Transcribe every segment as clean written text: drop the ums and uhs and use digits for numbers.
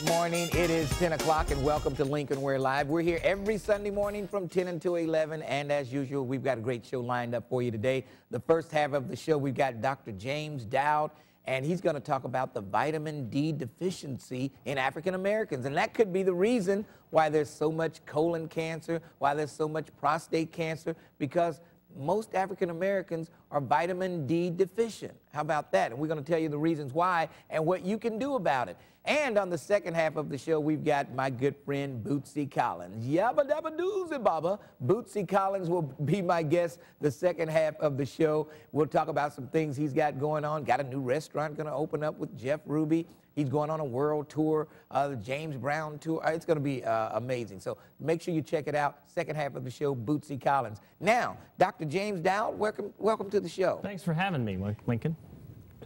Good morning. It is 10 o'clock and welcome to Lincoln Ware Live. We're here every Sunday morning from 10 until 11, and as usual, we've got a great show lined up for you today. The first half of the show, we've got Dr. James Dowd, and he's going to talk about the vitamin D deficiency in African Americans, and that could be the reason why there's so much colon cancer, why there's so much prostate cancer, because most African Americans are vitamin D deficient. How about that? And we're going to tell you the reasons why and what you can do about it. And on the second half of the show, we've got my good friend Bootsy Collins. Yabba dabba doozy baba. Bootsy Collins will be my guest the second half of the show. We'll talk about some things he's got going on. Got a new restaurant going to open up with Jeff Ruby. He's going on a world tour, the James Brown tour. It's going to be amazing. So make sure you check it out. Second half of the show, Bootsy Collins. Now, Dr. James Dowd, welcome to the show. Thanks for having me, Lincoln.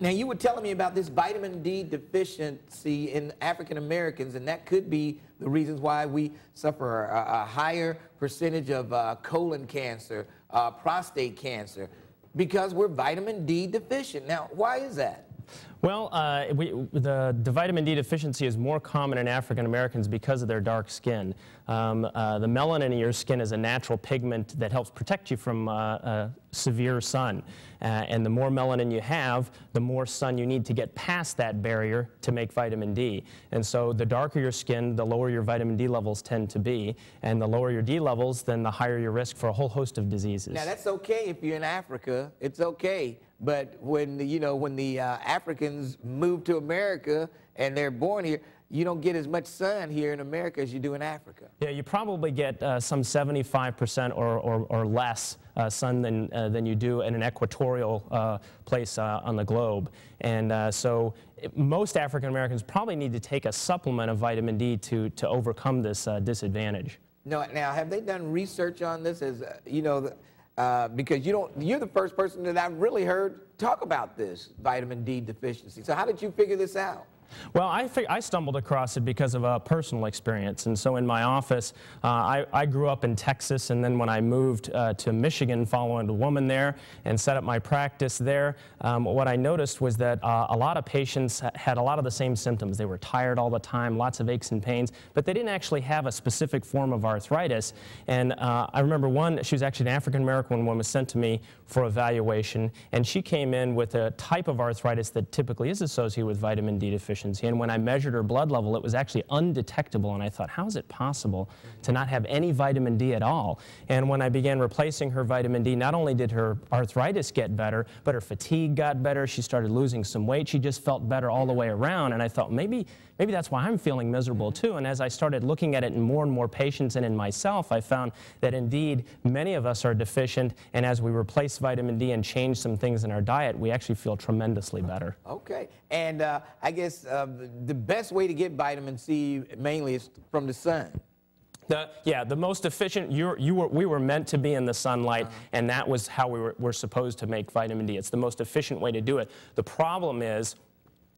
Now, you were telling me about this vitamin D deficiency in African Americans, and that could be the reasons why we suffer a higher percentage of colon cancer, prostate cancer, because we're vitamin D deficient. Now, why is that? Well, the vitamin D deficiency is more common in African Americans because of their dark skin. The melanin in your skin is a natural pigment that helps protect you from severe sun. And the more melanin you have, the more sun you need to get past that barrier to make vitamin D. And so the darker your skin, the lower your vitamin D levels tend to be. And the lower your D levels, then the higher your risk for a whole host of diseases. Now, that's okay if you're in Africa. It's okay. But when the Africans move to America and they're born here, you don't get as much sun here in America as you do in Africa. Yeah, you probably get some 75% or less sun than you do in an equatorial place on the globe. And so most African Americans probably need to take a supplement of vitamin D to overcome this disadvantage. Now, have they done research on this? As because you're the first person that I've really heard talk about this vitamin D deficiency. So how did you figure this out? Well, I stumbled across it because of a personal experience. And so in my office, I grew up in Texas, and then when I moved to Michigan following a woman there and set up my practice there, what I noticed was that a lot of patients had a lot of the same symptoms. They were tired all the time, lots of aches and pains, but they didn't actually have a specific form of arthritis. And I remember she was actually an African-American woman, was sent to me for evaluation, and she came in with a type of arthritis that typically is associated with vitamin D deficiency. And when I measured her blood level, it was actually undetectable. And I thought, how is it possible to not have any vitamin D at all? And when I began replacing her vitamin D, not only did her arthritis get better, but her fatigue got better. She started losing some weight. She just felt better all the way around. And I thought, maybe that's why I'm feeling miserable too. And as I started looking at it in more and more patients and in myself, I found that indeed many of us are deficient. And as we replace vitamin D and change some things in our diet, we actually feel tremendously better. Okay. And I guess the best way to get vitamin C mainly is from the sun. The most efficient, we were meant to be in the sunlight, and that was how we're supposed to make vitamin D. It's the most efficient way to do it. The problem is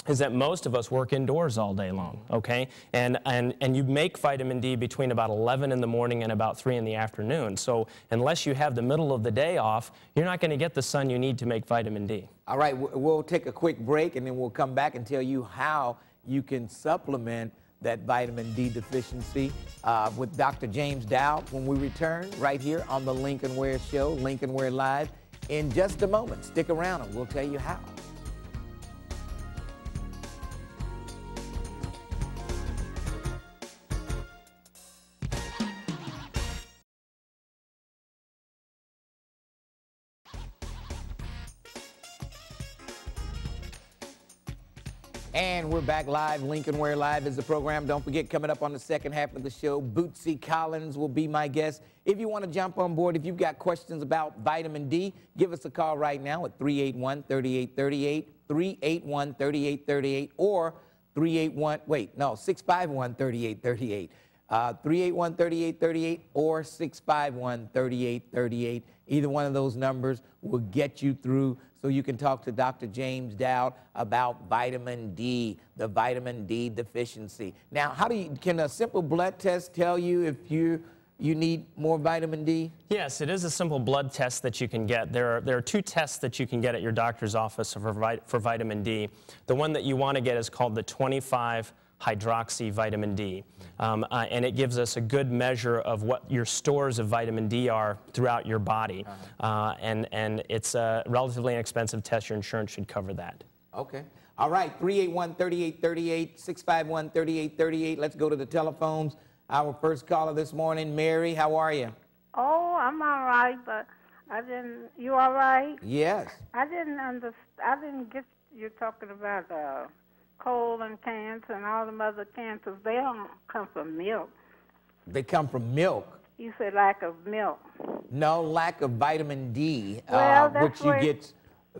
that most of us work indoors all day long, okay? And you make vitamin D between about 11 in the morning and about 3 in the afternoon. So unless you have the middle of the day off, you're not going to get the sun you need to make vitamin D. All right, we'll take a quick break, and then we'll come back and tell you how you can supplement that vitamin D deficiency with Dr. James Dowd when we return right here on the Lincoln Ware Show, Lincoln Ware Live, in just a moment. Stick around and we'll tell you how. And we're back live. Lincoln Ware Live is the program. Don't forget, coming up on the second half of the show, Bootsy Collins will be my guest. If you want to jump on board, if you've got questions about vitamin D, give us a call right now at 381-3838, 381-3838, or 651-3838. 381-3838 or 651-3838. Either one of those numbers will get you through so you can talk to Dr. James Dowd about vitamin D, the vitamin D deficiency. Now, can a simple blood test tell you if you need more vitamin D? Yes, it is a simple blood test that you can get. There are two tests that you can get at your doctor's office for vitamin D. The one that you want to get is called the 25 hydroxy vitamin D. And it gives us a good measure of what your stores of vitamin D are throughout your body. And it's a relatively inexpensive test. Your insurance should cover that. Okay. All right, 381-3838, 651-3838. Let's go to the telephones. Our first caller this morning, Mary, how are you? Oh, I'm all right, but you all right? Yes. I didn't get you talking about colon cancer and all them other cancers. They don't come from milk. They come from milk. You said lack of milk. No, lack of vitamin D, Well, which you get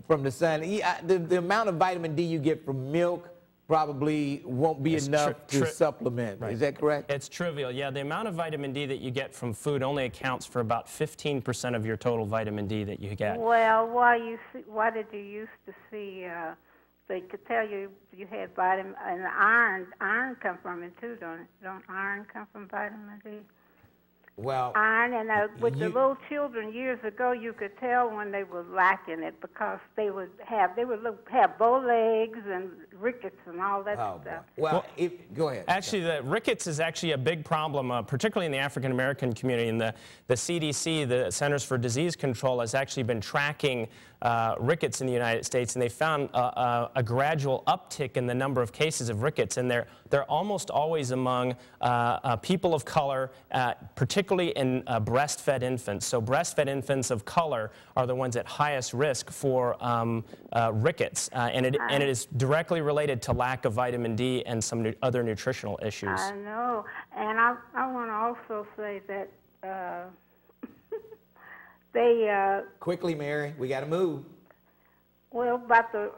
from the sun. The amount of vitamin D you get from milk probably won't be enough to supplement. Right. Is that correct? It's trivial. Yeah, the amount of vitamin D that you get from food only accounts for about 15% of your total vitamin D that you get. Well, why did you used to see, they could tell you had vitamin, and iron come from it too, don't it? Don't iron come from vitamin D? Well, iron, and with the little children years ago, you could tell when they were lacking it because they would have bow legs and rickets and all that stuff. Well, go ahead. Actually, the rickets is actually a big problem, particularly in the African American community. And the CDC, the Centers for Disease Control, has actually been tracking rickets in the United States, and they found a gradual uptick in the number of cases of rickets, and they're almost always among people of color, particularly in breastfed infants. So breastfed infants of color are the ones at highest risk for rickets, and it is directly related to lack of vitamin D and some other nutritional issues. I know, and I want to also say that they... Quickly, Mary, we got to move. Well, about the,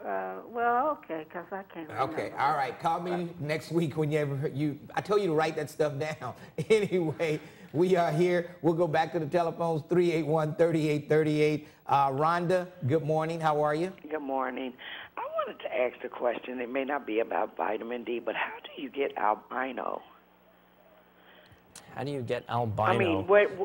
okay, because I can't remember. Okay, all right. Call me next week whenever I told you to write that stuff down. Anyway, we are here. We'll go back to the telephones, 381-3838. Rhonda, good morning. How are you? Good morning. I wanted to ask a question. It may not be about vitamin D, but how do you get albino? How do you get albino? I mean, what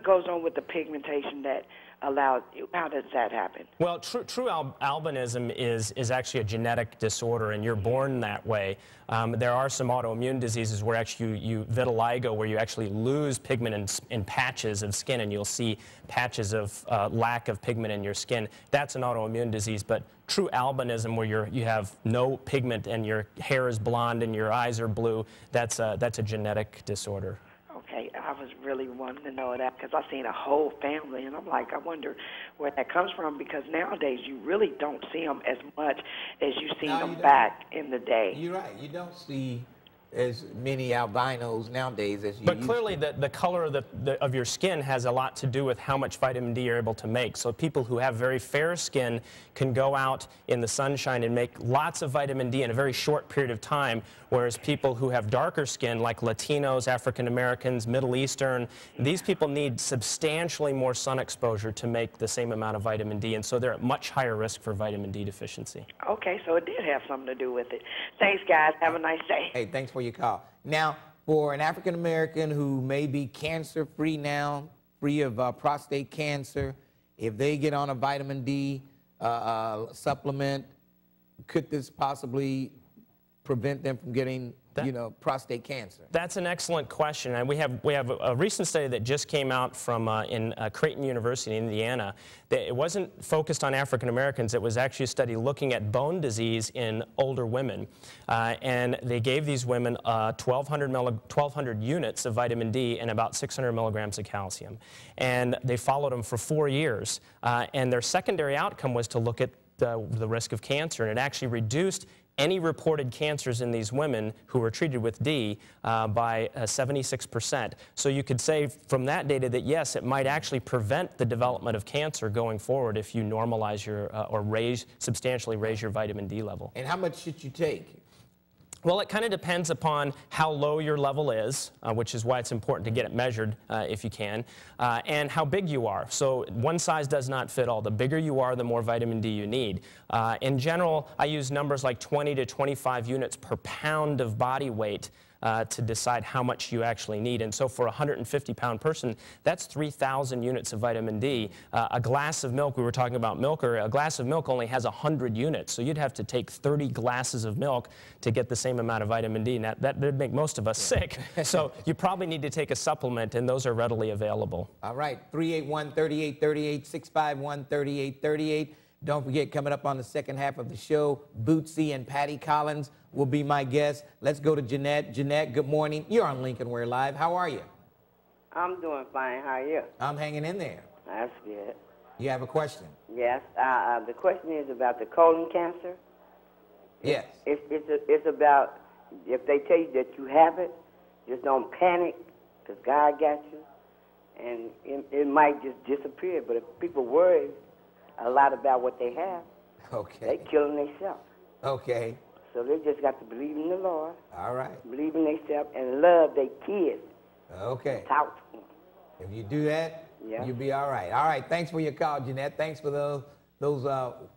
goes on with the pigmentation that allows, how does that happen? Well, true albinism is actually a genetic disorder, and you're born that way. There are some autoimmune diseases where actually you vitiligo, where you actually lose pigment in patches of skin, and you'll see patches of lack of pigment in your skin. That's an autoimmune disease, but true albinism, where you have no pigment and your hair is blonde and your eyes are blue, that's a genetic disorder. Okay, I was really wanting to know that because I've seen a whole family, and I'm like, I wonder where that comes from, because nowadays you really don't see them as much as you seen them back in the day. You're right. You don't see as many albinos nowadays as you But clearly the color of your skin has a lot to do with how much vitamin D you're able to make. So people who have very fair skin can go out in the sunshine and make lots of vitamin D in a very short period of time, whereas people who have darker skin, like Latinos, African Americans, Middle Eastern, these people need substantially more sun exposure to make the same amount of vitamin D, and so they're at much higher risk for vitamin D deficiency. Okay, so it did have something to do with it. Thanks, guys. Have a nice day. Hey, thanks for your call. Now, for an African American who may be cancer-free now, free of prostate cancer, if they get on a vitamin D supplement, could this possibly prevent them from getting, prostate cancer? That's an excellent question, and we have a recent study that just came out from in Creighton University in Indiana. It wasn't focused on African Americans. It was actually a study looking at bone disease in older women, and they gave these women 1,200 units of vitamin D and about 600 milligrams of calcium, and they followed them for 4 years, and their secondary outcome was to look at the risk of cancer, and it actually reduced any reported cancers in these women who were treated with D by 76%. So you could say from that data that yes, it might actually prevent the development of cancer going forward if you normalize your or substantially raise your vitamin D level. And how much should you take? Well, it kind of depends upon how low your level is, which is why it's important to get it measured if you can, and how big you are. So one size does not fit all. The bigger you are, the more vitamin D you need. In general, I use numbers like 20 to 25 units per pound of body weight to decide how much you actually need. And so for a 150-pound person, that's 3,000 units of vitamin D. A glass of milk, we were talking about milk, or a glass of milk only has 100 units. So you'd have to take 30 glasses of milk to get the same amount of vitamin D. Now, that would make most of us sick. So you probably need to take a supplement, and those are readily available. All right, 381-3838, 651-3838. Don't forget, coming up on the second half of the show, Bootsy and Patty Collins will be my guests. Let's go to Jeanette. Jeanette, good morning. You're on Lincoln Ware Live. How are you? I'm doing fine. How are you? I'm hanging in there. That's good. You have a question? Yes. The question is about the colon cancer. Yes. It's about, if they tell you that you have it, just don't panic, because God got you, and it might just disappear. But if people worry a lot about what they have, okay, they killing themselves. Okay. So they just got to believe in the Lord. All right. Believe in themselves and love their kids. Okay. Talk to them. If you do that, yeah, you'll be all right. All right. Thanks for your call, Jeanette. Thanks for those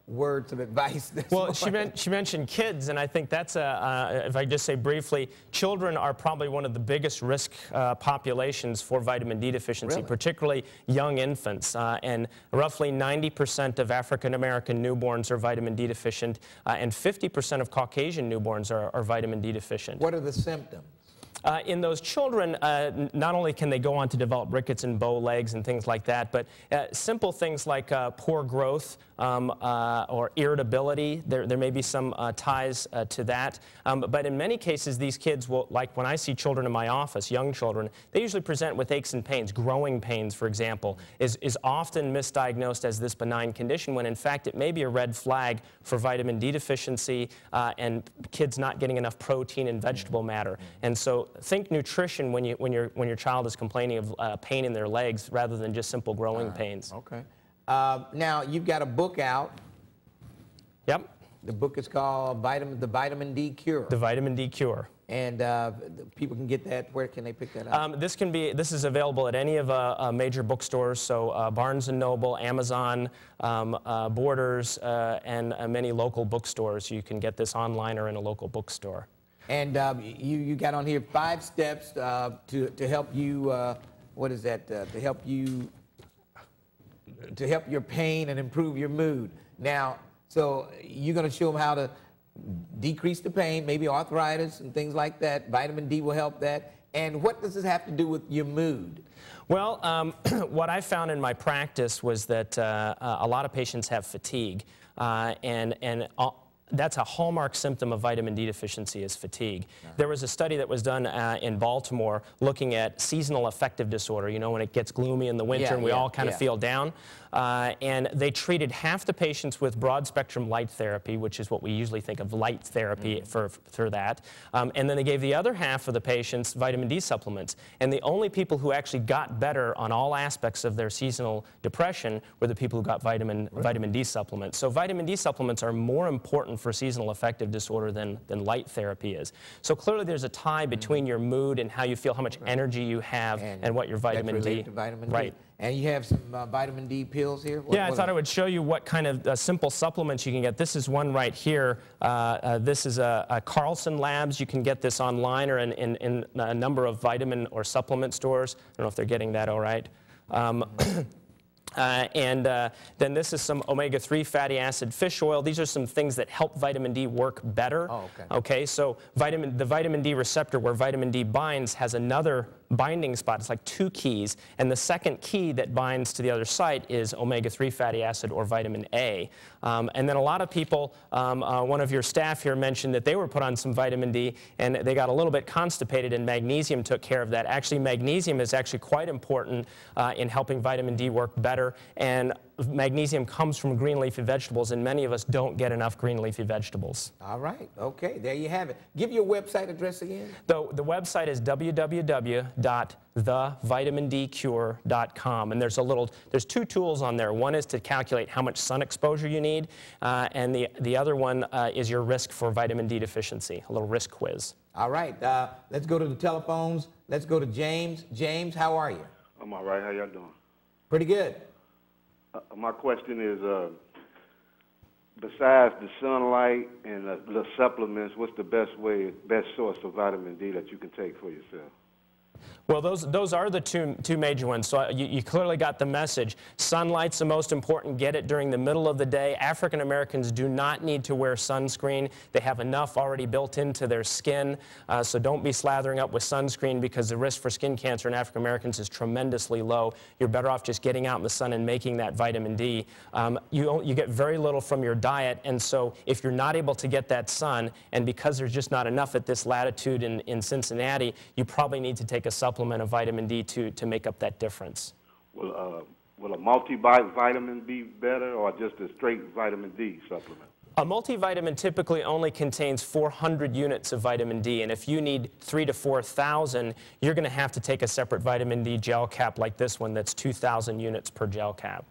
words of advice. Well, she mentioned kids, and I think that's if I just say briefly, children are probably one of the biggest risk populations for vitamin D deficiency, really? Particularly young infants. And roughly 90% of African-American newborns are vitamin D deficient, and 50% of Caucasian newborns are vitamin D deficient. What are the symptoms? In those children, not only can they go on to develop rickets and bow legs and things like that, but simple things like poor growth or irritability. There may be some ties to that. But in many cases, these kids will, like when I see children in my office, young children, they usually present with aches and pains. Growing pains, for example, is often misdiagnosed as this benign condition when in fact it may be a red flag for vitamin D deficiency and kids not getting enough protein and vegetable matter. And so think nutrition when your child is complaining of pain in their legs rather than just simple growing pains. Okay. Now you've got a book out. Yep. The book is called The Vitamin D Cure. The Vitamin D Cure. And people can get that. Where can they pick that up? This is available at any of major bookstores, so Barnes & Noble, Amazon, Borders, and many local bookstores. You can get this online or in a local bookstore. And you got on here 5 steps to help you, what is that, to help your pain and improve your mood. Now, so you're going to show them how to decrease the pain, maybe arthritis and things like that. Vitamin D will help that. And what does this have to do with your mood? Well, what I found in my practice was that a lot of patients have fatigue, and that's a hallmark symptom of vitamin D deficiency is fatigue. There was a study that was done in Baltimore looking at seasonal affective disorder, you know, when it gets gloomy in the winter and we all kind of feel down. And they treated half the patients with broad-spectrum light therapy, which is what we usually think of light therapy for that. And then they gave the other half of the patients vitamin D supplements. And the only people who actually got better on all aspects of their seasonal depression were the people who got vitamin D supplements. So vitamin D supplements are more important for seasonal affective disorder than light therapy is. So clearly there's a tie between your mood and how you feel, how much energy you have, and what your vitamin D. Right. And you have some vitamin D pills here? Yeah, I thought I would show you what kind of simple supplements you can get. This is one right here. This is a Carlson Labs. You can get this online or in a number of vitamin or supplement stores. I don't know if they're getting that all right. Then this is some omega-3 fatty acid fish oil. These are some things that help vitamin D work better. Oh, okay. Okay, so the vitamin D receptor where vitamin D binds has another binding spot. It's like 2 keys, and the second key that binds to the other site is omega-3 fatty acid or vitamin A. And then a lot of people, one of your staff here mentioned that they were put on some vitamin D and they got a little bit constipated, and magnesium took care of that. Actually, magnesium is actually quite important in helping vitamin D work better, and magnesium comes from green leafy vegetables, and many of us don't get enough green leafy vegetables. All right. Okay. There you have it. Give your website address again. The website is www.thevitamindcure.com, and there's 2 tools on there. One is to calculate how much sun exposure you need, and the other one is your risk for vitamin D deficiency, a little risk quiz. All right. Let's go to the telephones. Let's go to James. James, how are you? I'm all right. How y'all doing? Pretty good. My question is, besides the sunlight and the supplements, what's the best source of vitamin D that you can take for yourself? Well, those are the two major ones. So you clearly got the message. Sunlight's the most important. Get it during the middle of the day. African Americans do not need to wear sunscreen. They have enough already built into their skin. So don't be slathering up with sunscreen because the risk for skin cancer in African Americans is tremendously low. You're better off just getting out in the sun and making that vitamin D. You get very little from your diet, and so if you're not able to get that sun, and because there's just not enough at this latitude in Cincinnati, you probably need to take a supplement of vitamin D to make up that difference. Will a multivitamin be better, or just a straight vitamin D supplement? A multivitamin typically only contains 400 units of vitamin D, and if you need 3,000 to 4,000, you're going to have to take a separate vitamin D gel cap like this one that's 2,000 units per gel cap.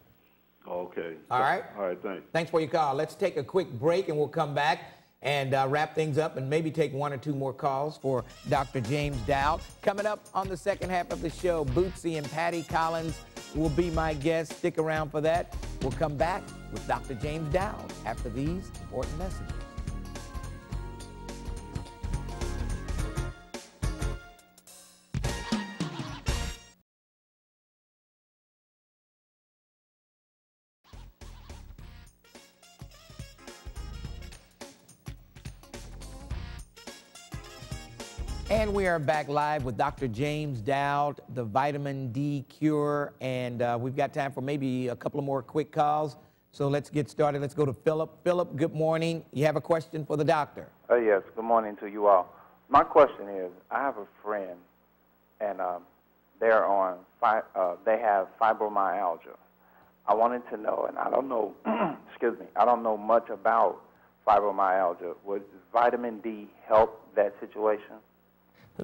Okay. All right. All right, thanks. Thanks for your call. Let's take a quick break, and we'll come back and wrap things up and maybe take one or two more calls for Dr. James Dowd. Coming up on the second half of the show, Bootsy and Patty Collins will be my guests. Stick around for that. We'll come back with Dr. James Dowd after these important messages. And we are back live with Dr. James Dowd, the vitamin D cure, and we've got time for maybe a couple of more quick calls. So let's get started. Let's go to Philip. Philip, good morning. You have a question for the doctor? Yes, good morning to you all. My question is, I have a friend, and they have fibromyalgia. I wanted to know, and I don't know, excuse me, I don't know much about fibromyalgia. Would vitamin D help that situation?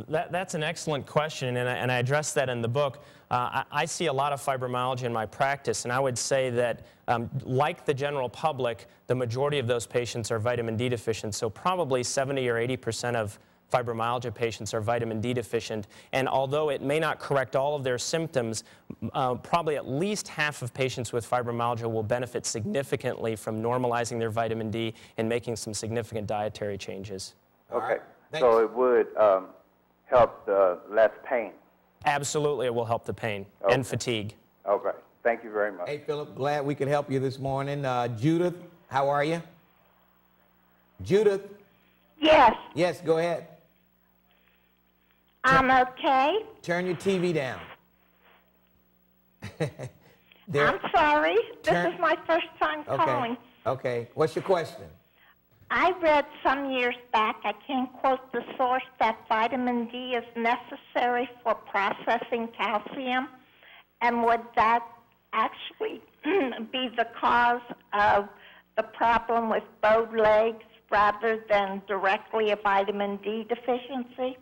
That's an excellent question, and I addressed that in the book. I see a lot of fibromyalgia in my practice, and I would say that, like the general public, the majority of those patients are vitamin D deficient, so probably 70 or 80% of fibromyalgia patients are vitamin D deficient, and although it may not correct all of their symptoms, probably at least half of patients with fibromyalgia will benefit significantly from normalizing their vitamin D and making some significant dietary changes. Okay, so it would help the less pain. Absolutely, it will help the pain and fatigue. Okay, thank you very much. Hey, Philip, glad we could help you this morning. Judith, how are you? Judith? Yes, Yes, go ahead. I'm okay. Turn your TV down. I'm sorry. This is my first time calling. Okay, what's your question? I read some years back, I can't quote the source, that vitamin D is necessary for processing calcium. And would that actually be the cause of the problem with bowed legs rather than directly a vitamin D deficiency?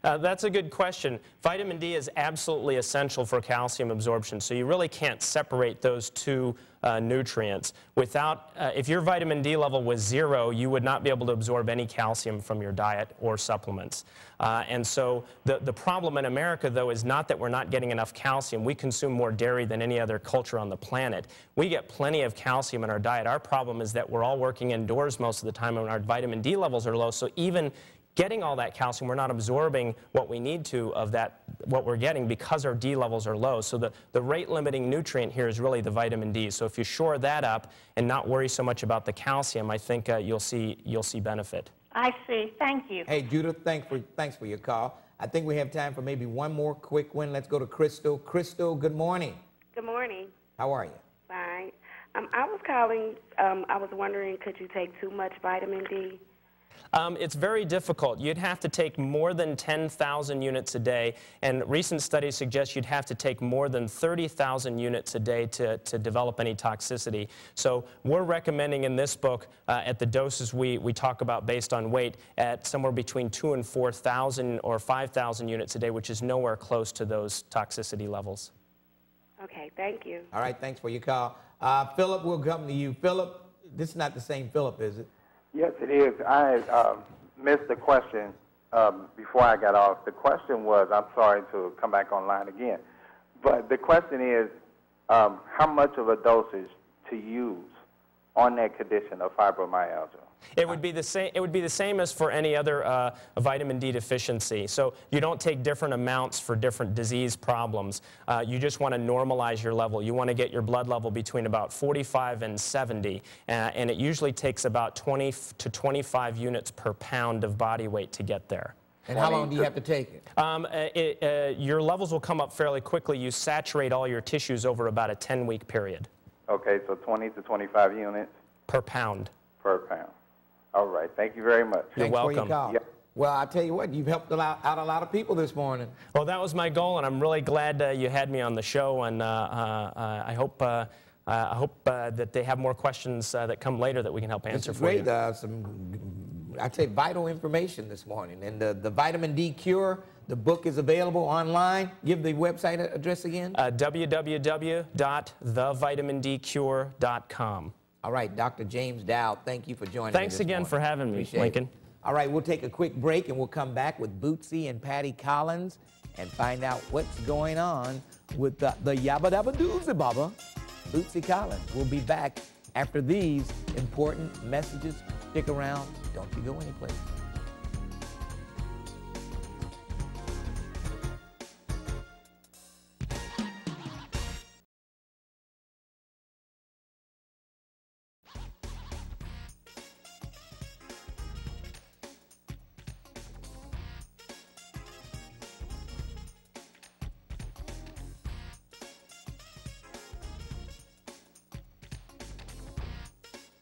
That's a good question. Vitamin D is absolutely essential for calcium absorption, so you really can't separate those two nutrients. If your vitamin D level was 0, you would not be able to absorb any calcium from your diet or supplements. And so the problem in America, though, is not that we're not getting enough calcium. We consume more dairy than any other culture on the planet. We get plenty of calcium in our diet. Our problem is that we're all working indoors most of the time and our vitamin D levels are low, so even getting all that calcium, we're not absorbing what we need to of that, what we're getting, because our D levels are low. So the rate-limiting nutrient here is really the vitamin D. So if you shore that up and not worry so much about the calcium, I think you'll see benefit. I see. Thank you. Hey, Judith, thanks for your call. I think we have time for maybe one more quick one. Let's go to Crystal. Crystal, good morning. Good morning. How are you? Fine. I was calling, I was wondering, could you take too much vitamin D? It's very difficult. You'd have to take more than 10,000 units a day, and recent studies suggest you'd have to take more than 30,000 units a day to develop any toxicity. So we're recommending in this book, at the doses we talk about based on weight, at somewhere between 2,000 and 4,000 or 5,000 units a day, which is nowhere close to those toxicity levels. Okay, thank you. All right, thanks for your call. Philip, we'll come to you. Philip, this is not the same Philip, is it? Yes, it is. I missed the question before I got off. The question was, I'm sorry to come back online again, but the question is how much of a dosage to use on that condition of fibromyalgia? It would be the same. It would be the same as for any other vitamin D deficiency. So you don't take different amounts for different disease problems. You just want to normalize your level. You want to get your blood level between about 45 and 70, and it usually takes about 20 to 25 units per pound of body weight to get there. And how long do you have to take it? Your levels will come up fairly quickly. You saturate all your tissues over about a 10-week period. Okay, so 20 to 25 units per pound. Per pound. All right. Thank you very much. You're welcome. For your call. Yep. Well, I tell you what, you've helped out a lot of people this morning. Well, that was my goal, and I'm really glad you had me on the show. And I hope that they have more questions that come later that we can help answer for you. Great. I'd say vital information this morning. And the Vitamin D Cure, the book is available online. Give the website address again. www.thevitamindcure.com. All right, Dr. James Dowd, thank you for joining me. Thanks again for having me, Lincoln. All right, we'll take a quick break and we'll come back with Bootsy and Patty Collins and find out what's going on with the Yabba Dabba Doozy Baba, Bootsy Collins. We'll be back after these important messages. Stick around. Don't you go anyplace.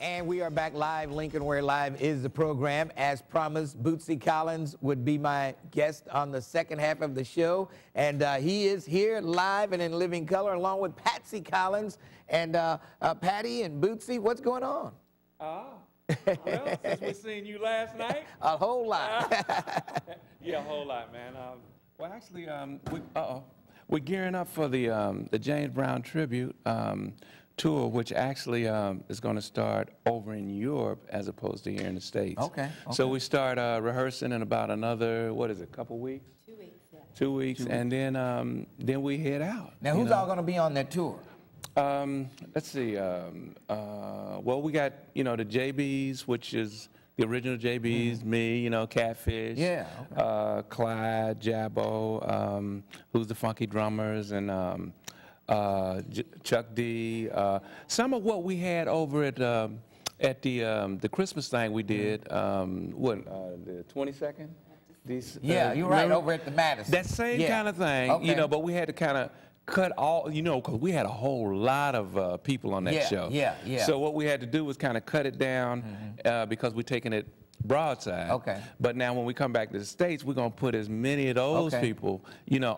And we are back live. Lincoln Ware Live is the program. As promised, Bootsy Collins would be my guest on the second half of the show. And he is here live and in living color along with Patsy Collins. And Patty and Bootsy, what's going on? Well, since we seen you last night. A whole lot. Yeah, a whole lot, man. Well, actually, we're gearing up for the James Brown tribute tour, which actually is going to start over in Europe as opposed to here in the States. Okay. So we start rehearsing in about another, what is it, couple weeks? 2 weeks, yeah. 2 weeks, and then we head out. Now, who's all going to be on that tour? Let's see. Well, we got, the JBs, which is the original JBs, me, Catfish, Yeah, okay. Clyde, Jabbo, who's the funky drummers, and Chuck D. Some of what we had over at the Christmas thing we did, the 22nd? Yeah, you're right, over at the Madison. That same kind of thing, Okay. but we had to kind of cut all, because we had a whole lot of people on that show. Yeah. So what we had to do was kind of cut it down because we're taking it broadside. Okay. But now when we come back to the States, we're going to put as many of those people,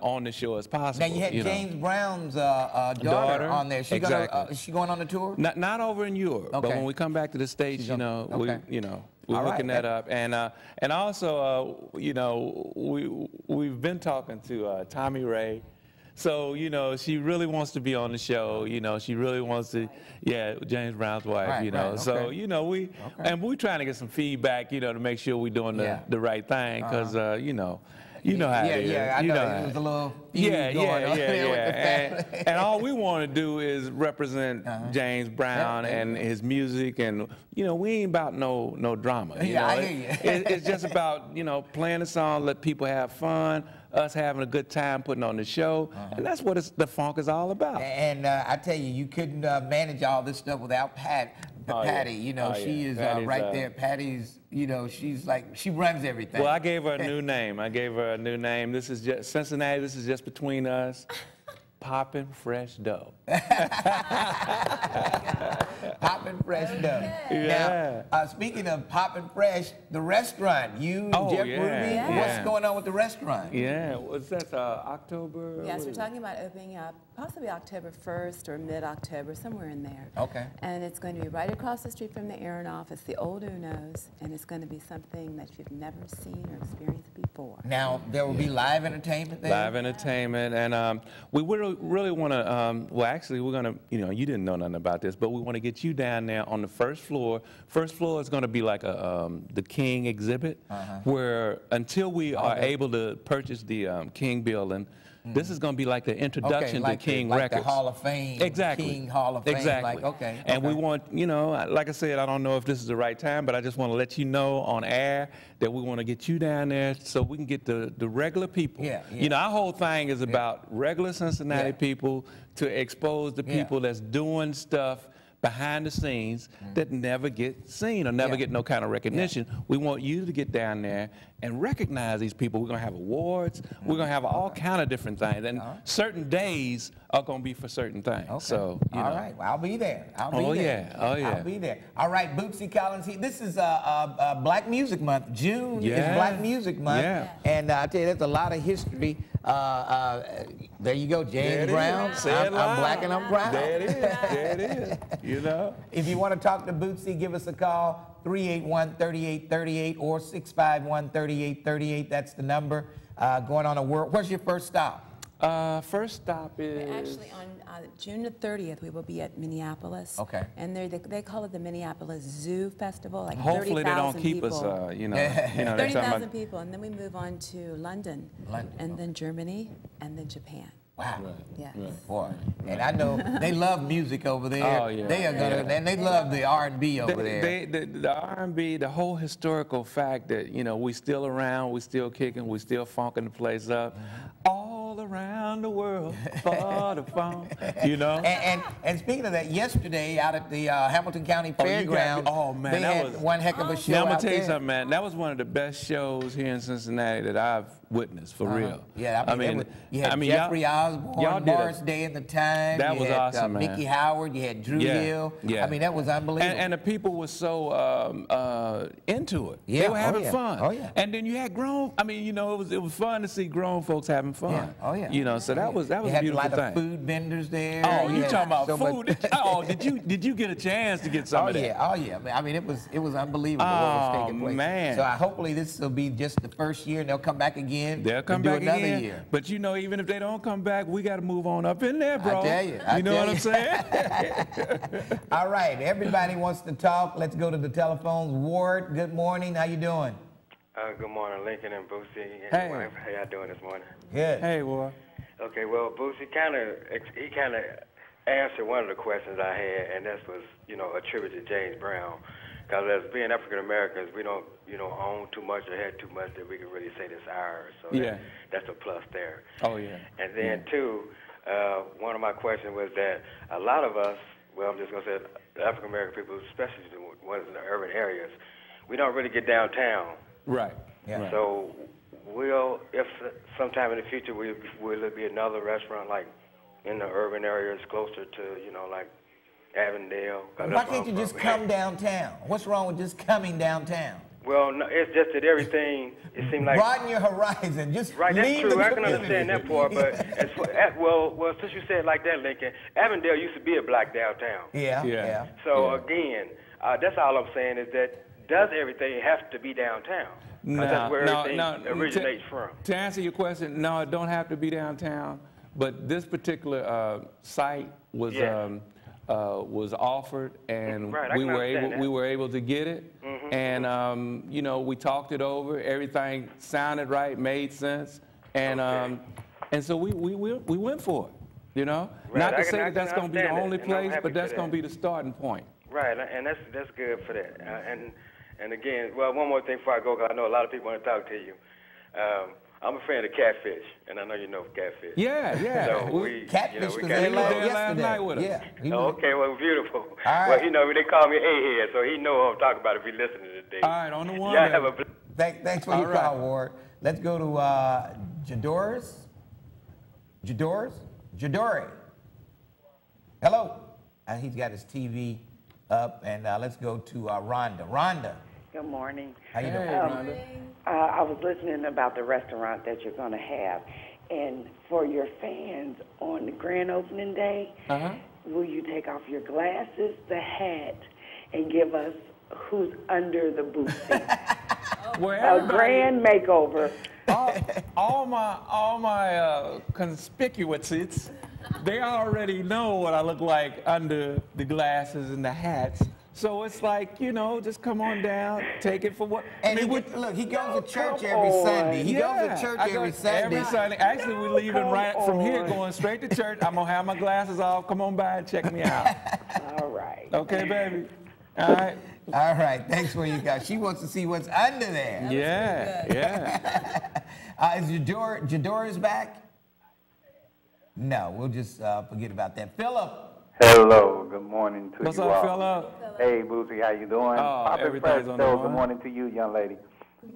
on the show as possible. Now, you had James Brown's daughter on there. She exactly. Is she going on the tour? Not over in Europe, but when we come back to the States, we're looking that up. And also, we've been talking to Tommy Ray. So, she really wants to be on the show. She really wants to, James Brown's wife, Right, So, we're trying to get some feedback, to make sure we're doing the right thing because, you know how it is. Yeah, I know. It was a little going on there with the family. And all we want to do is represent James Brown and his music, and we ain't about no drama. I hear you. It's just about playing the song, let people have fun, us having a good time putting on the show, and that's what the funk is all about. And I tell you, you couldn't manage all this stuff without Patty. She is Patty's, right there. Patty's, she's like, she runs everything. Well, I gave her a new name. This is just Cincinnati. This is just between us. Poppin' fresh dough. Poppin' fresh dough. Yeah. Now, speaking of poppin' fresh, the restaurant, Jeff Ruby, what's going on with the restaurant? Yeah, what's that, October? Yes, we're talking about opening up possibly October 1st or mid-October, somewhere in there. Okay. And it's going to be right across the street from the Aaron office, the old Uno's, and it's going to be something that you've never seen or experienced before. Now, there will be live entertainment there? Live entertainment, and we really want to, well, actually, we're going to, you didn't know nothing about this, but we want to get you down there on the first floor. First floor is going to be like the King exhibit, where until we are able to purchase the King building, This is going to be like the introduction to King Records. The Hall of Fame. Exactly. King Hall of Fame. Exactly. And we want, you know, like I said, I don't know if this is the right time, but I just want to let you know on air that we want to get you down there so we can get the regular people. You know, our whole thing is about regular Cincinnati people to expose the people that's doing stuff behind the scenes that never get seen or never get no kind of recognition. We want you to get down there and recognize these people. We're going to have awards. We're going to have all kind of different things. And certain days are going to be for certain things. So, you know. All right. Well, I'll be there. I'll be there. I'll be there. All right, Bootsy Collins. This is Black Music Month. June is Black Music Month. And I tell you, there's a lot of history. There you go, James Brown. I'm black and I'm proud. There it is. There it is. You know. If you want to talk to Bootsy, give us a call. 381-3838 or 651-3838. That's the number. Going on a world. Where's your first stop? First stop is... Actually, on June the 30th, we will be at Minneapolis. Okay. And they call it the Minneapolis Zoo Festival. Like hopefully 30,000 they don't keep people. us, you know 30,000 people. And then we move on to London. And then Germany, and then Japan. Wow. Yes. Boy. And I know they love music over there. Oh, yeah. They are gonna, and they love the R&B over there. The R&B, the whole historical fact that, you know, we still around, we still kicking, we still funking the place up. All around the world for the fun, you know. And speaking of that, yesterday out at the Hamilton County Fairgrounds, man, they had one heck of a show. Now I'm gonna out tell you there. something, man. That was one of the best shows here in Cincinnati that I've witnessed, for real. Yeah, I mean you had Jeffrey Osborne, Morris Day and the Time. That was awesome, man. Mickey Howard, you had Drew Hill. I mean, that was unbelievable. And the people were so into it. Yeah, they were having fun. Oh yeah. And then you had grown. I mean, you know, it was fun to see grown folks having fun. Yeah. Oh yeah. You know, so that was a beautiful thing. You had a lot of food vendors there. Oh, you talking about food? Oh, did you get a chance to get some of that? Oh yeah. I mean, it was unbelievable what was taking place. Man. So hopefully this will be just the first year, and they'll come back again. They'll come back another again. Year. But you know, even if they don't come back, we got to move on up in there, bro. I tell you. You know what I'm saying? All right. Everybody wants to talk. Let's go to the telephones. Ward, good morning. How you doing? Good morning, Lincoln and Bootsy. Hey. How y'all doing this morning? Good. Hey, Ward. Okay, well, Bootsy kind of answered one of the questions I had, and that was, you know, attributed to James Brown. Because as being African Americans, we don't, you know, own too much or had too much that we can really say that's ours. So that's a plus there. Oh yeah. And then two, one of my questions was that a lot of us, well, I'm just gonna say the African American people, especially the ones in the urban areas, we don't really get downtown. Right. Yeah. So if sometime in the future will there be another restaurant like in the urban areas closer to, you know, like Avondale? Why can't you just come downtown? What's wrong with just coming downtown? Well, no, it's just that everything, it seems like... Broaden your horizon. Just right, that's leave true. the I can community. understand that part, but well, since you said it like that, Lincoln, Avondale used to be a black downtown. Yeah. So again, that's all I'm saying is that does everything have to be downtown? No, that's where everything originates from. To answer your question, no, it don't have to be downtown, but this particular site was offered, and we were able to get it, and you know, we talked it over. Everything sounded right, made sense, and so we went for it. You know, not to say that that's going to be the only place, but that's going to be the starting point. Right, and that's good for that. And again, well, one more thing before I go, because I know a lot of people want to talk to you. I'm a fan of catfish, and I know you know catfish. Yeah. So catfish was there last night with us. Yeah. Okay, well, beautiful. All right. Well, you know, they call me A-Head, so he know what I'm talking about if he listening today. All right, on the one. Y'all have a Thanks for your call, Ward. Let's go to Jadori. Hello. He's got his TV up, and let's go to Rhonda. Rhonda. Good morning. How you doing, Rhonda? I was listening about the restaurant that you're going to have, and for your fans on the grand opening day, will you take off your glasses, the hat, and give us who's under the Bootsy? A grand makeover. All my conspicuouses, they already know what I look like under the glasses and the hats. So it's like, you know, just come on down, take it for what. And look, he goes to church every Sunday. He goes to church every Sunday. Every Sunday. Actually, we're leaving right from here, going straight to church. I'm going to have my glasses off. Come on by and check me out. All right. Okay, baby. All right. All right. Thanks for you guys. She wants to see what's under there. Yeah. Is Jador back? No, we'll just forget about that. Philip. Hello, good morning to What's you up, all. Philip? Hey, Bootsy, how you doing? Oh, everything's on the Good line. morning to you, young lady.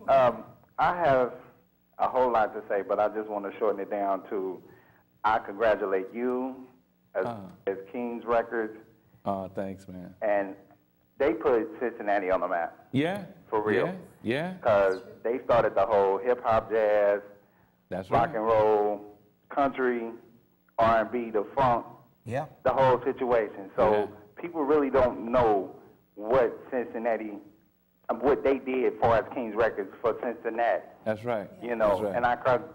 I have a whole lot to say, but I just want to shorten it down to I congratulate you as King's Records. Oh, thanks, man. And they put Cincinnati on the map. Yeah. For real. Yeah. Because they started the whole hip-hop, jazz, That's rock right. and roll, country, R&B, the funk. Yeah. The whole situation. So people really don't know what Cincinnati, what they did for as King's Records for Cincinnati. That's right. You know, That's right. and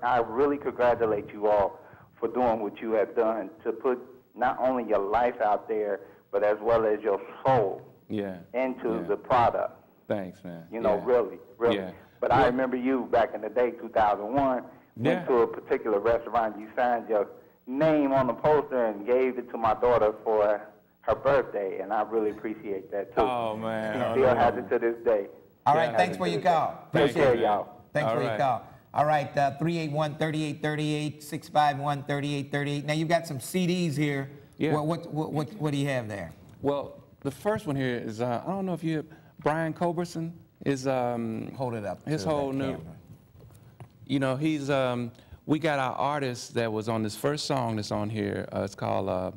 I really congratulate you all for doing what you have done to put not only your life out there, but as well as your soul into the product. Thanks, man. You know, really. Yeah. But I remember you back in the day, 2001, went to a particular restaurant, you signed your name on the poster and gave it to my daughter for her birthday, and I really appreciate that too. Oh, man. She still has it to this day. All right, thanks for your call. Take care, y'all. Thanks for your call. All right, 381-3838, 651-3838. Now, you've got some CDs here. Yeah. What do you have there? Well, the first one here is, I don't know if you, Brian Culberson is, hold it up. His whole new, you know, he's, we got our artist that was on this first song that's on here. It's called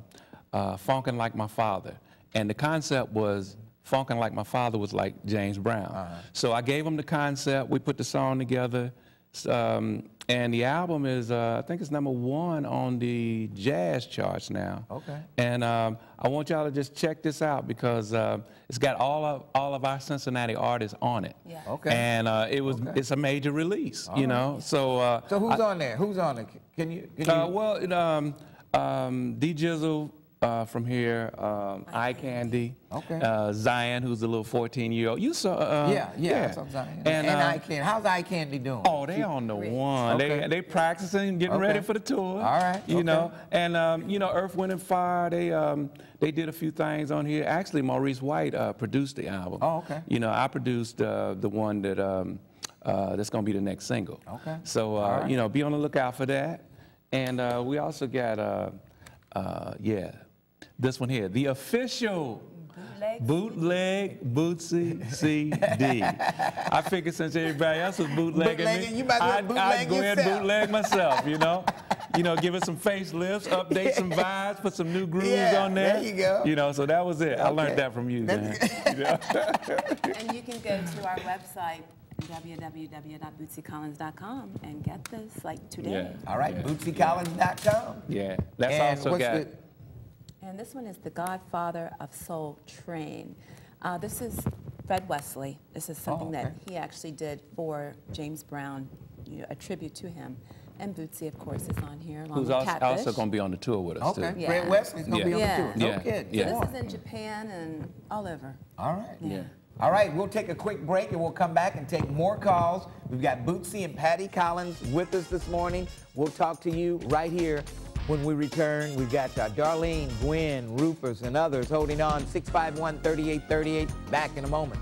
Funkin' Like My Father. And the concept was Funkin' Like My Father was like James Brown. So I gave him the concept. We put the song together. And the album is, I think it's #1 on the jazz charts now. Okay. And I want y'all to just check this out because it's got all of our Cincinnati artists on it. Yeah. Okay. And it's a major release, you know. So who's on there? Who's on it? Can you? Well, D Jizzle from here, Eye Candy, Zion, who's a little 14-year-old. You saw, I saw Zion. And Eye Candy. How's Eye Candy doing? Oh, they on the one. Okay. They practicing, getting ready for the tour. All right. You know, and you know, Earth, Wind and Fire. They did a few things on here. Actually, Maurice White produced the album. Oh, okay. You know, I produced the one that that's gonna be the next single. Okay. So you know, be on the lookout for that. And we also got this one here, the official bootleg Bootsy CD. I figured since everybody else was bootlegging me, I'd go ahead and bootleg myself, you know. You know, give it some facelifts, update some vibes, put some new grooves on there. There you go. You know, so that was it. I learned that from you, man. You know? And you can go to our website, www.bootsycollins.com, and get this like today. Yeah. All right, bootsycollins.com. Yeah, that's also got. And this one is The Godfather of Soul Train. This is Fred Wesley. This is something that he actually did for James Brown, you know, a tribute to him. And Bootsy, of course, is on here. Who's also going to be on the tour with us, too. Yeah. Fred Wesley's going to be on the tour. Yeah. Okay. So this is in Japan and all over. All right. Yeah. All right, we'll take a quick break and we'll come back and take more calls. We've got Bootsy and Patty Collins with us this morning. We'll talk to you right here when we return. We've got Darlene, Gwen, Rufus, and others holding on. 651-3838. Back in a moment.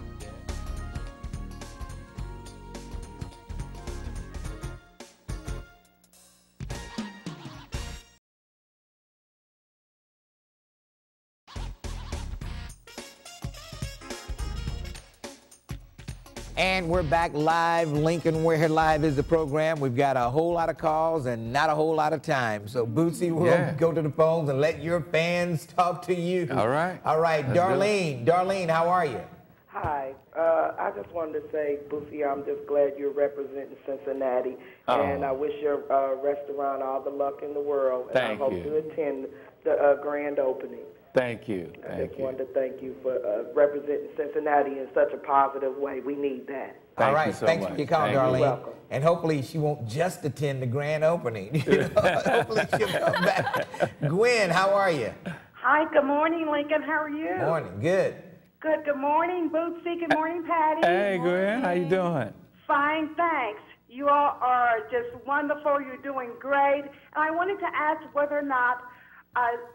And we're back live. Lincoln Ware Live is the program. We've got a whole lot of calls and not a whole lot of time. So, Bootsy, we'll go to the phones and let your fans talk to you. All right. All right, Darlene. Darlene, how are you? Hi. I just wanted to say, Bootsy, I'm just glad you're representing Cincinnati. And I wish your restaurant all the luck in the world. And I hope to attend the grand opening. Thank you. I just wanted to thank you for representing Cincinnati in such a positive way. We need that. All right. Thanks for your call, Darlene. You're welcome. And hopefully she won't just attend the grand opening. You know? Hopefully she'll come back. Gwen, how are you? Hi, good morning, Lincoln. How are you? Morning. Good. Good morning, Bootsy. Good morning, Patty. Hey, Gwen, how you doing? Fine, thanks. You all are just wonderful. You're doing great. And I wanted to ask whether or not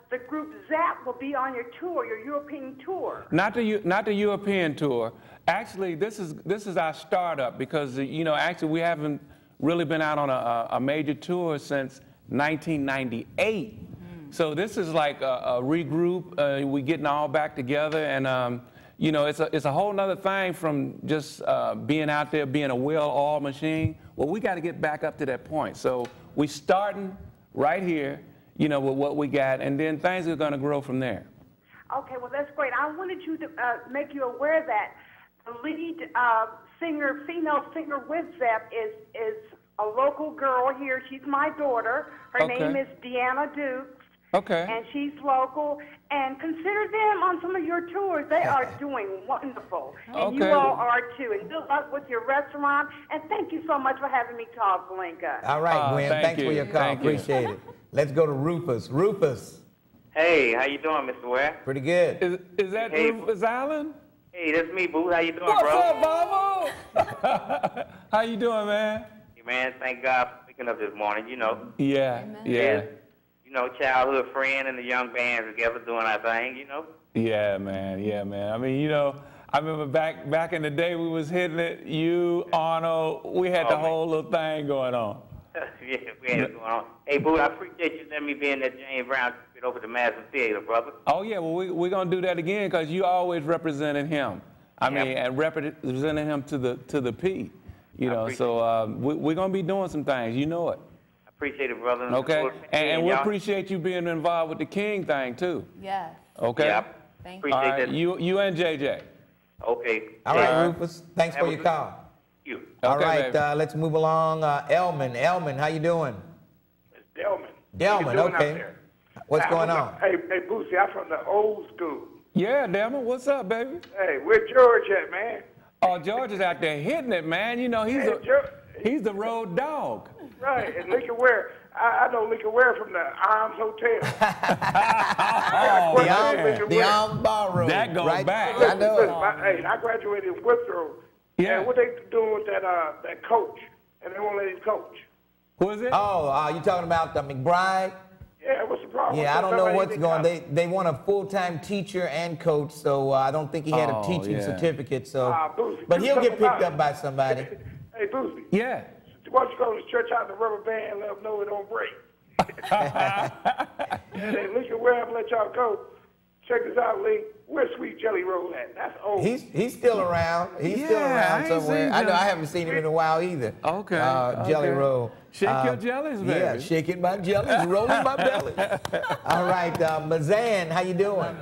the group ZAP will be on your tour, your European tour. Not the European tour. Actually, this is our startup because actually we haven't really been out on a major tour since 1998. So this is like a regroup. We getting all back together, and it's a whole nother thing from just being out there, being a well-oiled machine. Well, we got to get back up to that point. So we starting right here, with what we got, and then things are going to grow from there. Okay, well, that's great. I wanted you to make you aware that the lead female singer with ZAP is a local girl here. She's my daughter. Her name is Deanna Dukes. Okay. And she's local. And consider them on some of your tours. They are doing wonderful. And you all are too. And good luck with your restaurant. And thank you so much for having me talk, Lincoln. All right, Gwen. Thanks for your call. Appreciate it. Let's go to Rufus. Rufus. Hey, how you doing, Mr. Ware? Pretty good. Is that Rufus Island? Hey, that's me, Boo. How you doing, What's bro? up, Bobo? How you doing, man? Hey, man, thank God for picking up this morning, Yeah, yeah. Childhood friend and the young band together doing our thing, Yeah, man. Yeah, man. I mean, I remember back in the day we was hitting it. You, Arnold, we had the whole little thing going on. Yeah, we had it going on. Hey, Boo, I appreciate you letting me be in that James Brown tribute over the Madison Theater, brother. Oh, yeah, well, we're going to do that again because you always represented him. I mean, and representing him to the P. So we're going to be doing some things. You know it. I appreciate it, brother. Okay, and we appreciate you being involved with the King thing, too. Yes. Okay? Yeah, thank you. Appreciate that. You and JJ. Okay. All right, Rufus. Thanks for your call. You. All right, let's move along. Elman, how you doing? It's Delman. Delman, okay. What's going on? Hey, Bootsy, I'm from the old school. Yeah, Delman, what's up, baby? Hey, where George at, man? Oh, George is out there hitting it, man. He's the road dog. Right, and Lincoln Ware. I know Lincoln Ware from the Arms Hotel. The Arms Ballroom. That goes back. I know it. Hey, I graduated in Withrow. Yeah. And what they doing with that coach? And they won't let him coach. Who is it? Oh, you talking about McBride? Yeah, what's the problem? Yeah, I don't know what's going on. They want a full-time teacher and coach, so I don't think he had a teaching certificate. So, but he'll get picked up by somebody. Hey, Bootsy. Yeah. Why don't you go to the church out in the rubber band and let them know it don't break? And Lincoln Ware, I'm let y'all go. Check this out, Lee. Where's Sweet Jelly Roll at? That's old. He's still around. He's still around somewhere. I know I haven't seen him in a while either. Okay. Jelly Roll. Shake your jellies, baby. Yeah, shaking my jellies, rolling my belly. All right, Mazan, how you doing?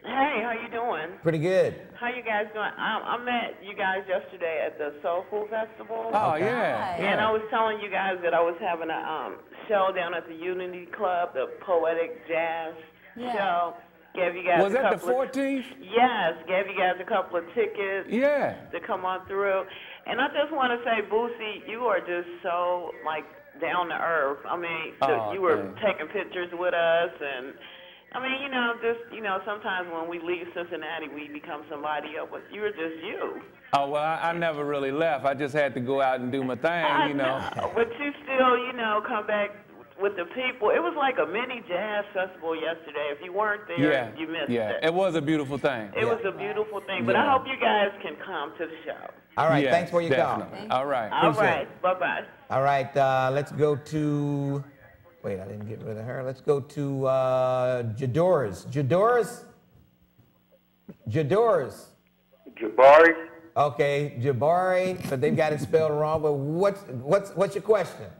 Hey, how you doing? Pretty good. How you guys doing? I met you guys yesterday at the Soul Food Festival. Oh, yeah. And I was telling you guys that I was having a show down at the Unity Club, the Poetic Jazz show. Gave you guys was that the 14th? Yes, gave you guys a couple of tickets to come on through. And I just want to say, Bootsy, you are just so, down to earth. I mean, you were taking pictures with us, and, I mean, sometimes when we leave Cincinnati, we become somebody else, but you were just you. Oh, well, I never really left. I just had to go out and do my thing, I know. But you still, come back with the people. It was like a mini jazz festival yesterday. If you weren't there, you missed it. Yeah, it was a beautiful thing. It was a beautiful thing. But I hope you guys can come to the show. All right, thanks for your call. All right. All right, bye-bye. All right, let's go to, wait, I didn't get rid of her. Let's go to Jadoris. Jabari. Okay, Jabari, but they've got it spelled wrong. But what's your question?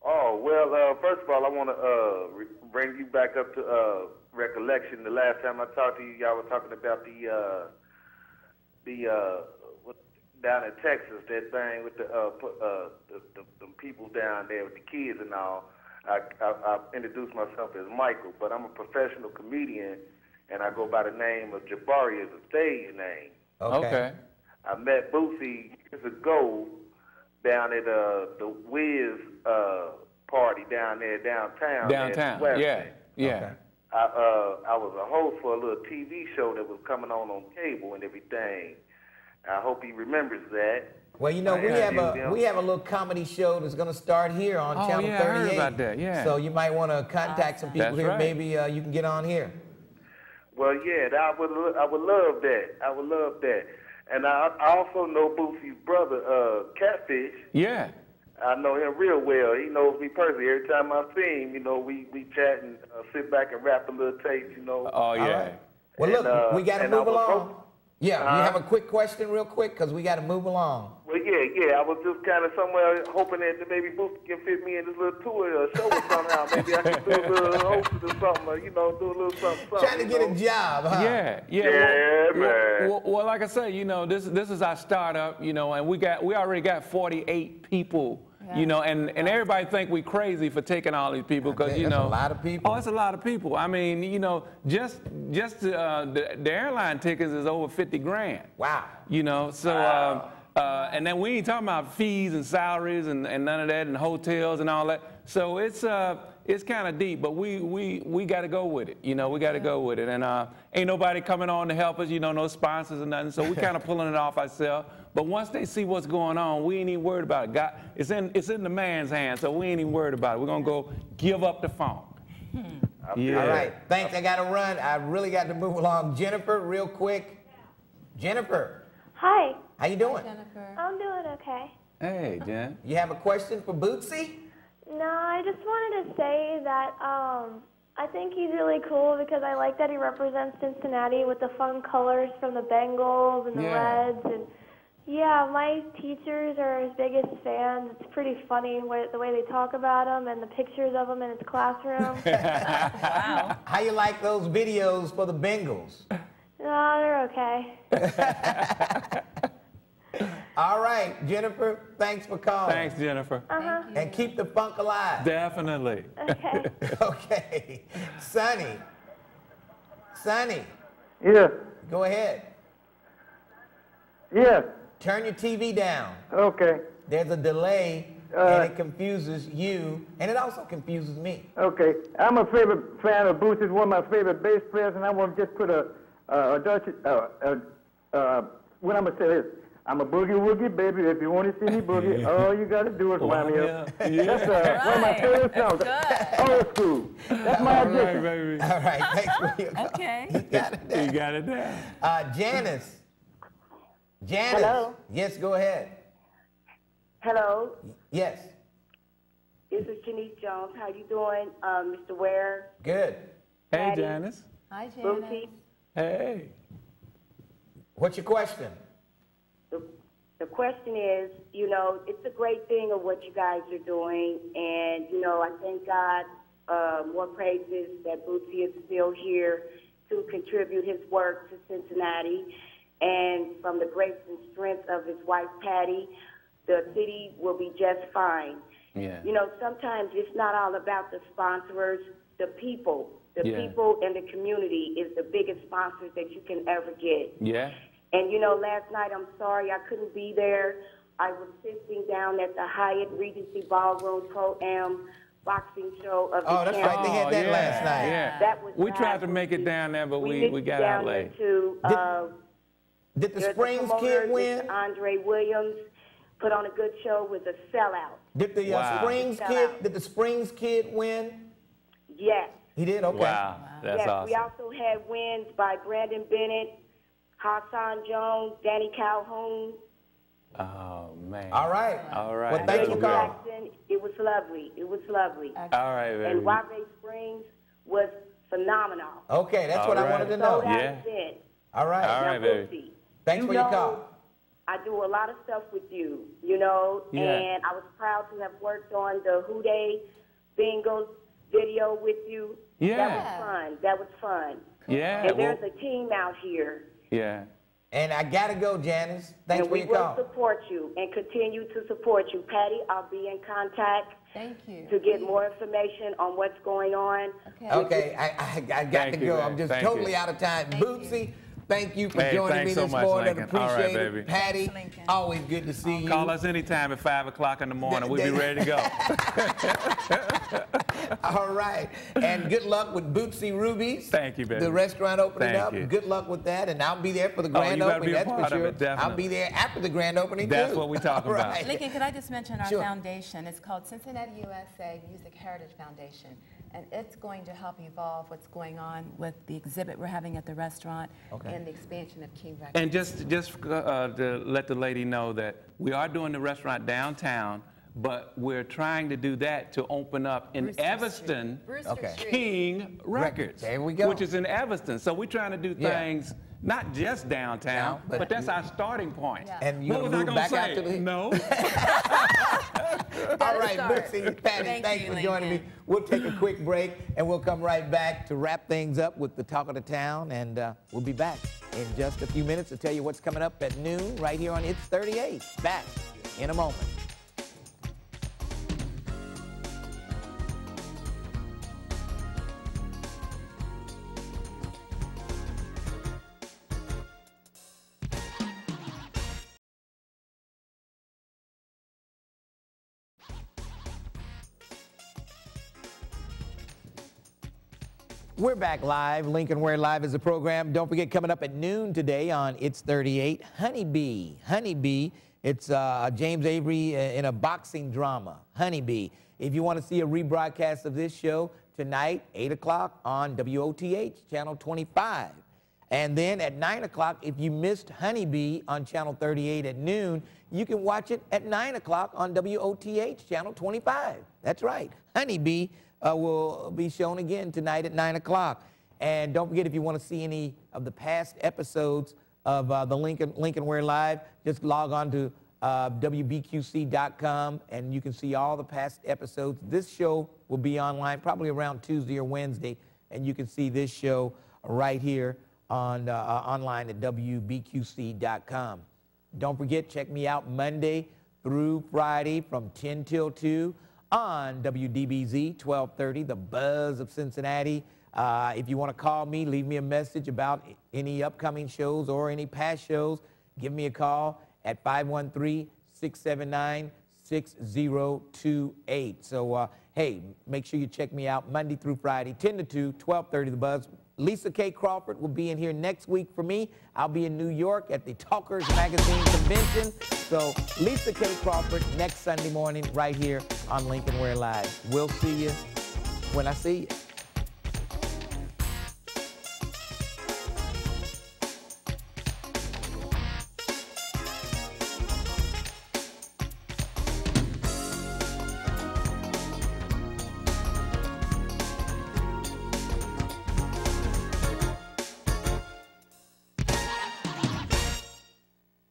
Oh, well, first of all, I want to bring you back up to recollection. The last time I talked to you, y'all were talking about down in Texas, that thing with the people down there with the kids and all. I introduced myself as Michael, but I'm a professional comedian, and I go by the name of Jabari as a stage name. Okay. I met Bootsy years ago down at the Wiz party down there downtown. Downtown, yeah. I was a host for a little TV show that was coming on cable and everything. I hope he remembers that. Well, you know, we have a little comedy show that's going to start here on Channel 38. I heard about that, yeah. So you might want to contact some people That's here. right. Maybe you can get on here. Well, yeah, I would love that. I would love that. And I also know Bootsy's brother, Catfish. Yeah. I know him real well. He knows me personally. Every time I see him, you know, we chat and sit back and rap a little tapes, you know. Oh, yeah. Right. Well, look, we got to move along. Yeah, you have a quick question real quick because we got to move along. Well, yeah. I was just kind of somewhere hoping that maybe Bootsy can fit me in this little tour or show or somehow. Maybe I can do a little host or something, or, you know, do a little something. Trying to get a job, huh? Yeah. Man. Well, like I say, you know, this is our startup, you know, and we already got 48 people. You know, and everybody think we crazy for taking all these people because, you know. That's a lot of people. Oh, it's a lot of people. I mean, you know, just the airline tickets is over 50 grand. Wow. You know, so, and then we ain't talking about fees and salaries and none of that and hotels and all that. So it's kind of deep, but we got to go with it. You know, we got to go with it. And ain't nobody coming on to help us, you know, no sponsors or nothing. So we kind of pulling it off ourselves. But once they see what's going on, we ain't even worried about it. God, it's in the man's hands, so we ain't even worried about it. We're going to go give up the phone. Yeah. All right. Thanks. I got to run. I really got to move along. Jennifer, real quick. Jennifer. Hi. How you doing? Hi, Jennifer. I'm doing okay. Hey, Jen. You have a question for Bootsy? No, I just wanted to say that I think he's really cool because I like that he represents Cincinnati with the fun colors from the Bengals and the Reds. And yeah, my teachers are his biggest fans. It's pretty funny the way they talk about him and the pictures of him in his classroom. Wow. How you like those videos for the Bengals? No, they're okay. All right, Jennifer, thanks for calling. Thanks, Jennifer. And keep the funk alive. Definitely. Okay. Okay. Sonny. Yeah. Go ahead. Yeah. Turn your TV down. Okay. There's a delay, and it confuses you, and it also confuses me. Okay. I'm a favorite fan of Bootsy. He's one of my favorite bass players, and I want to just put what I'm going to say is, I'm a boogie-woogie, baby. If you want to see me boogie, all you got to do is wind me up. That's one of my favorite songs. Old school. That's my addiction. Baby. All right, thanks for your call. Okay. You got it down. Janice. Hello? Yes, go ahead. Hello? Yes. This is Janice Jones. How you doing, Mr. Ware? Good. Hey, Patty? Janice. Hi, Janice. Bootsy? Hey. What's your question? The question is, you know, it's a great thing of what you guys are doing, and, you know, I thank God, more praises that Bootsy is still here to contribute his work to Cincinnati, and from the grace and strength of his wife, Patty, the city will be just fine. Yeah. You know, sometimes it's not all about the sponsors, the people. The people and the community is the biggest sponsors that you can ever get. Yeah. And, you know, last night, I'm sorry I couldn't be there. I was sitting down at the Hyatt Regency Ballroom Pro-Am boxing show of the that's right. They had that last night. Yeah. That was we tried to make it down there, but we got out late. Did the Springs kid win? Mr. Andre Williams put on a good show with a sellout. Did the Springs kid win? Yes. He did? Okay. Wow. That's awesome. We also had wins by Brandon Bennett, Hassan Jones, Danny Calhoun. Oh, man. All right. Well, thank you, Carl. It was lovely. All right, baby. And Ware Springs was phenomenal. Okay, that's what I wanted to know. All right. All right, baby. Thanks for your call. I do a lot of stuff with you, you know, and I was proud to have worked on the Who Dey Bengals video with you. Yeah. That was fun. Yeah. And there's a team out here. Yeah. And I got to go, Janice. Thanks for your call. And we will support you and continue to support you. Patty, I'll be in contact. Thank you. To get more information on what's going on. Okay, I got to go. I'm just totally out of time. Bootsy, thank you for joining me this morning. Appreciate it. Patty, always good to see you. Call us anytime at 5 o'clock in the morning. We'll be ready to go. All right. And good luck with Bootsy Ruby's. Thank you, baby. The restaurant opening up. You. Good luck with that. And I'll be there for the grand opening, that's for sure. I'll be there after the grand opening, That's too. what we're talking about. Lincoln, could I just mention our foundation? It's called Cincinnati USA Music Heritage Foundation. And it's going to help evolve what's going on with the exhibit we're having at the restaurant and the expansion of King Records. And just to let the lady know that we are doing the restaurant downtown, but we're trying to do that to open up in Evanston King Records. There we go. Which is in Evanston. So we're trying to do things not just downtown, but that's our starting point. Yeah. And you're going to move back out to the... No. All right, Bootsy, Patty, thanks for joining me. We'll take a quick break, and we'll come right back to wrap things up with the talk of the town, and we'll be back in just a few minutes to tell you what's coming up at noon right here on It's 38. Back in a moment. We're back live. Lincoln Ware Live is the program. Don't forget, coming up at noon today on It's 38, Honeybee. Honeybee, it's James Avery in a boxing drama, Honeybee. If you want to see a rebroadcast of this show tonight, 8 o'clock on WOTH, Channel 25. And then at 9 o'clock, if you missed Honeybee on Channel 38 at noon, you can watch it at 9 o'clock on WOTH, Channel 25. That's right, Honeybee will be shown again tonight at 9 o'clock. And don't forget, if you want to see any of the past episodes of the Lincoln Ware Live, just log on to WBQC.com, and you can see all the past episodes. This show will be online probably around Tuesday or Wednesday, and you can see this show right here on online at WBQC.com. Don't forget, check me out Monday through Friday from 10 till 2. On WDBZ 1230, The Buzz of Cincinnati. If you want to call me, leave me a message about any upcoming shows or any past shows, give me a call at 513-679-6028. So, hey, make sure you check me out Monday through Friday, 10 to 2, 1230, The Buzz. Lisa K. Crawford will be in here next week for me. I'll be in New York at the Talkers Magazine Convention. So Lisa K. Crawford next Sunday morning right here on Lincoln Ware Live. We'll see you when I see you.